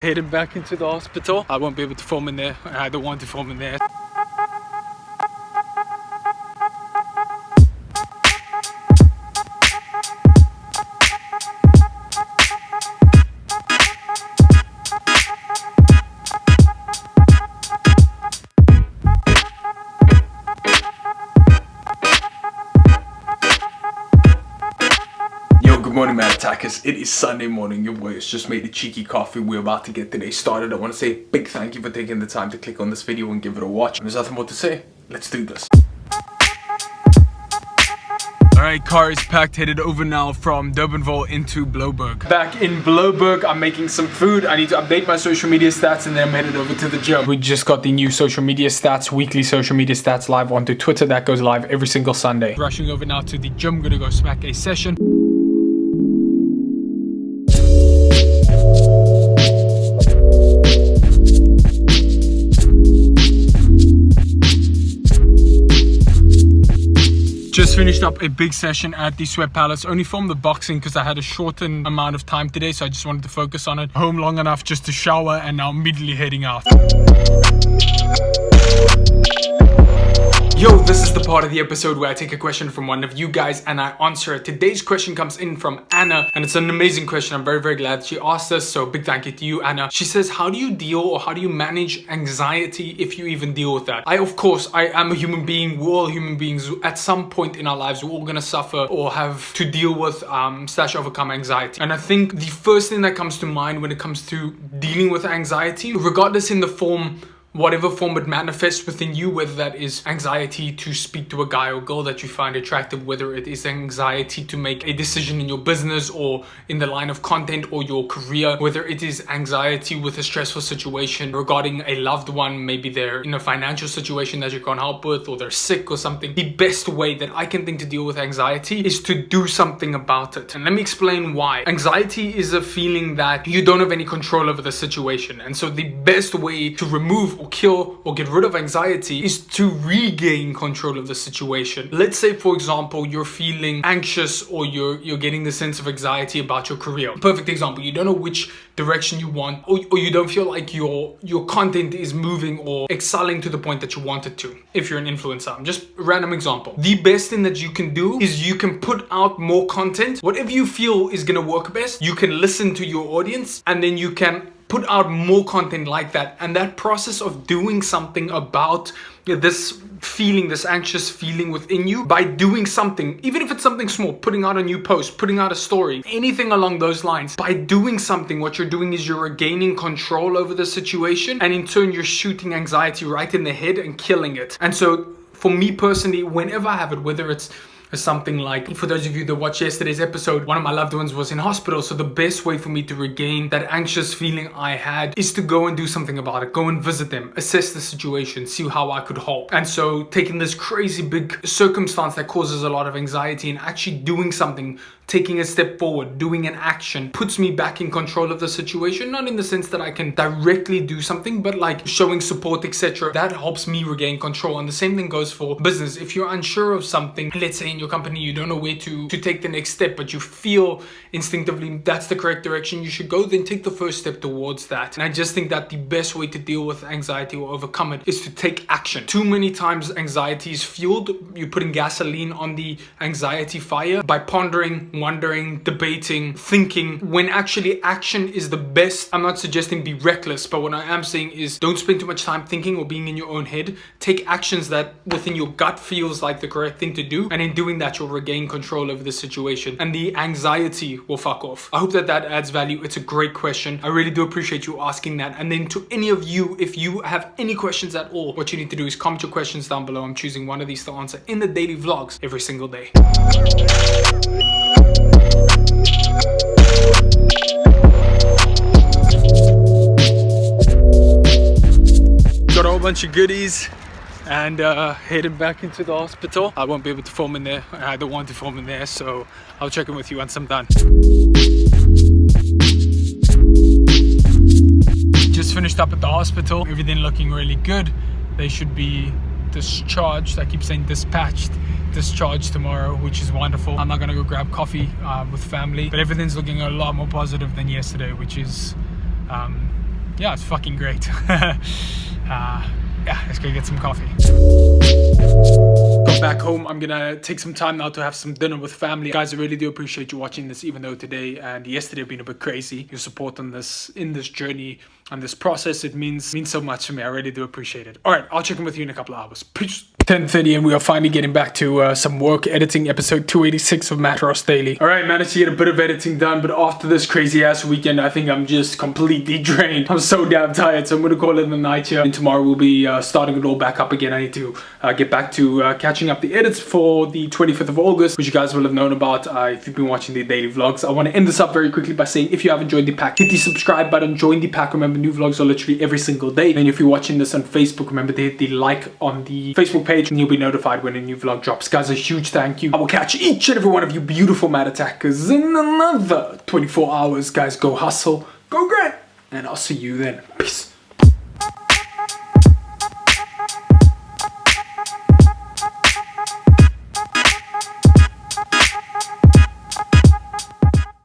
Headed back into the hospital. I won't be able to film in there. I don't want to film in there. Yo, good morning, Mad Attackers. It is Sunday morning. Your boy has just made a cheeky coffee. We're about to get the day started. I want to say a big thank you for taking the time to click on this video and give it a watch. There's nothing more to say. Let's do this. Alright, car is packed, headed over now from Durbanville into Bloberg. Back in Bloberg, I'm making some food. I need to update my social media stats and then I'm headed over to the gym. We just got the new social media stats, weekly social media stats live onto Twitter. That goes live every single Sunday. Rushing over now to the gym, gonna go smack a session. Just finished up a big session at the Sweat Palace. Only filmed the boxing because I had a shortened amount of time today, so I just wanted to focus on it. Home long enough just to shower and now immediately heading out. Yo, this is the part of the episode where I take a question from one of you guys and I answer it. Today's question comes in from Anna and it's an amazing question. I'm very, very glad she asked us, so big thank you to you, Anna. She says, how do you deal or how do you manage anxiety if you even deal with that? I am a human being. We're all human beings. At some point in our lives, we're all gonna suffer or have to deal with / overcome anxiety. And I think the first thing that comes to mind when it comes to dealing with anxiety, regardless in the form, whatever form it manifests within you, whether that is anxiety to speak to a guy or girl that you find attractive, whether it is anxiety to make a decision in your business or in the line of content or your career, whether it is anxiety with a stressful situation regarding a loved one, maybe they're in a financial situation that you can't help with or they're sick or something. The best way that I can think to deal with anxiety is to do something about it. And let me explain why. Anxiety is a feeling that you don't have any control over the situation. And so the best way to remove or kill or get rid of anxiety is to regain control of the situation. Let's say, for example, you're feeling anxious or you're getting the sense of anxiety about your career. Perfect example, you don't know which direction you want or you don't feel like your content is moving or excelling to the point that you want it to. If you're an influencer, just a random example. The best thing that you can do is you can put out more content. Whatever you feel is gonna work best, you can listen to your audience and then you can put out more content like that. And that process of doing something about this feeling, this anxious feeling within you, by doing something, even if it's something small, putting out a new post, putting out a story, anything along those lines, by doing something, what you're doing is you're regaining control over the situation, and in turn you're shooting anxiety right in the head and killing it. And so for me personally, whenever I have it, whether it's something like, for those of you that watched yesterday's episode, one of my loved ones was in hospital. So the best way for me to regain that anxious feeling I had is to go and do something about it. Go and visit them, assess the situation, see how I could help. And so taking this crazy big circumstance that causes a lot of anxiety and actually doing something, taking a step forward, doing an action, puts me back in control of the situation. Not in the sense that I can directly do something, but like showing support, etc. That helps me regain control. And the same thing goes for business. If you're unsure of something, let's say in your company, you don't know where to take the next step, but you feel instinctively that's the correct direction you should go, then take the first step towards that. And I just think that the best way to deal with anxiety or overcome it is to take action. Too many times anxiety is fueled. You're putting gasoline on the anxiety fire by pondering, wondering, debating, thinking, when actually action is the best. I'm not suggesting be reckless, but what I am saying is don't spend too much time thinking or being in your own head. Take actions that within your gut feels like the correct thing to do, and in doing that you'll regain control over the situation and the anxiety will fuck off. I hope that adds value. It's a great question. I really do appreciate you asking that. And then to any of you, if you have any questions at all, what you need to do is comment your questions down below. I'm choosing one of these to answer in the daily vlogs every single day. Got a whole bunch of goodies and headed back into the hospital. I won't be able to film in there. I don't want to film in there, so I'll check in with you once I'm done. Just finished up at the hospital. Everything looking really good. They should be discharged. I keep saying dispatched. Discharged tomorrow, which is wonderful. I'm not gonna go grab coffee with family, but everything's looking a lot more positive than yesterday, which is yeah, it's fucking great. Yeah, let's go get some coffee. Got back home. I'm gonna take some time now to have some dinner with family. Guys, I really do appreciate you watching this, even though today and yesterday have been a bit crazy. Your support on this, in this journey, on this process, it means so much to me. I really do appreciate it. All right, I'll check in with you in a couple of hours. Peace. 10:30 and we are finally getting back to some work, editing episode 286 of MattRossDaily. All right, managed to get a bit of editing done, but after this crazy ass weekend, I think I'm just completely drained. I'm so damn tired, so I'm gonna call it a night here. And tomorrow we'll be starting it all back up again. I need to get back to catching up the edits for the 25th of August, which you guys will have known about if you've been watching the daily vlogs. I want to end this up very quickly by saying, if you haven't joined the pack, hit the subscribe button, join the pack. Remember, new vlogs are literally every single day. And if you're watching this on Facebook, remember to hit the like on the Facebook page and you'll be notified when a new vlog drops. Guys, a huge thank you. I will catch each and every one of you beautiful Matt attackers in another 24 hours. Guys, go hustle, go grind, and I'll see you then. Peace.